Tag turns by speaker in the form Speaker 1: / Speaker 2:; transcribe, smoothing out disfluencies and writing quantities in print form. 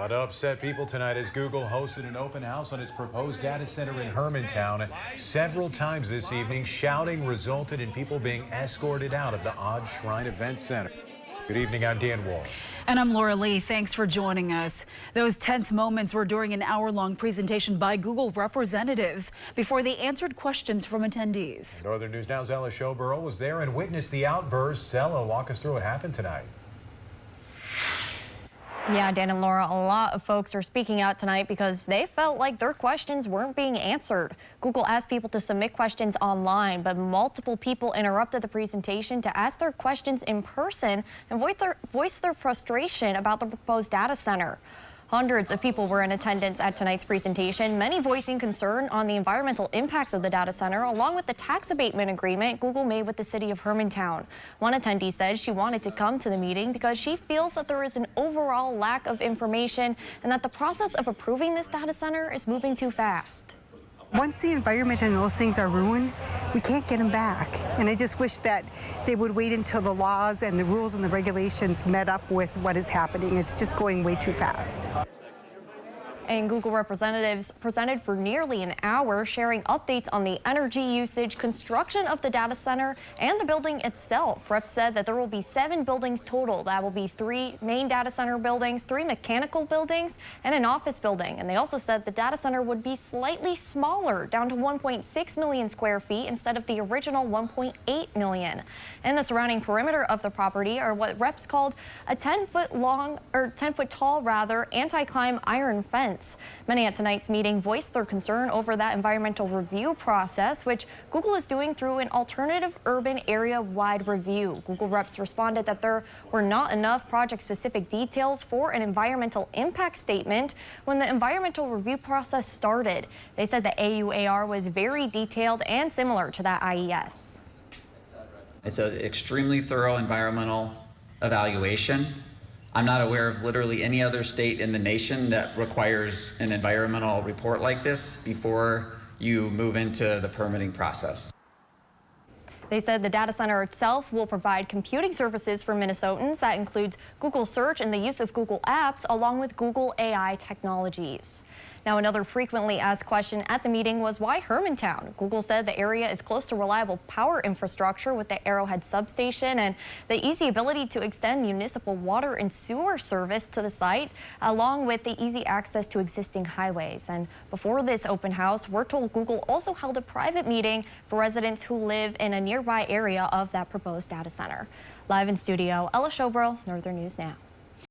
Speaker 1: lot of upset people tonight as Google hosted an open house on its proposed data center in Hermantown. Several times this evening, shouting resulted in people being escorted out of the Odd Shrine Event Center. Good evening, I'm Dan Wall.
Speaker 2: And I'm Laura Lee. Thanks for joining us. Those tense moments were during an hour-long presentation by Google representatives before they answered questions from attendees.
Speaker 1: Northern News Now's Ella Showborough was there and witnessed the outburst. Ella, walk us through what happened tonight.
Speaker 3: Yeah, Dan and Laura, a lot of folks are speaking out tonight because they felt like their questions weren't being answered. Google asked people to submit questions online, but multiple people interrupted the presentation to ask their questions in person and voice their frustration about the proposed data center. Hundreds of people were in attendance at tonight's presentation, many voicing concern on the environmental impacts of the data center, along with the tax abatement agreement Google made with the city of Hermantown. One attendee said she wanted to come to the meeting because she feels that there is an overall lack of information and that the process of approving this data center is moving too fast.
Speaker 4: Once the environment and those things are ruined, we can't get them back. And I just wish that they would wait until the laws and the rules and the regulations met up with what is happening. It's just going way too fast.
Speaker 3: And Google representatives presented for nearly an hour, sharing updates on the energy usage, construction of the data center, and the building itself. Reps said that there will be 7 buildings total. That will be 3 main data center buildings, 3 mechanical buildings, and an office building. And they also said the data center would be slightly smaller, down to 1.6 million square feet instead of the original 1.8 million. And the surrounding perimeter of the property are what reps called a 10-foot tall anti-climb iron fence. Many at tonight's meeting voiced their concern over that environmental review process, which Google is doing through an alternative urban area-wide review. Google reps responded that there were not enough project-specific details for an environmental impact statement when the environmental review process started. They said the AUAR was very detailed and similar to that IES.
Speaker 5: It's an extremely thorough environmental evaluation. I'm not aware of literally any other state in the nation that requires an environmental report like this before you move into the permitting process.
Speaker 3: They said the data center itself will provide computing services for Minnesotans. That includes Google Search and the use of Google Apps, along with Google AI technologies. Now, another frequently asked question at the meeting was why Hermantown? Google said the area is close to reliable power infrastructure with the Arrowhead substation and the easy ability to extend municipal water and sewer service to the site, along with the easy access to existing highways. And before this open house, we're told Google also held a private meeting for residents who live in a nearby area of that proposed data center. Live in studio, Ella Showborough, Northern News Now.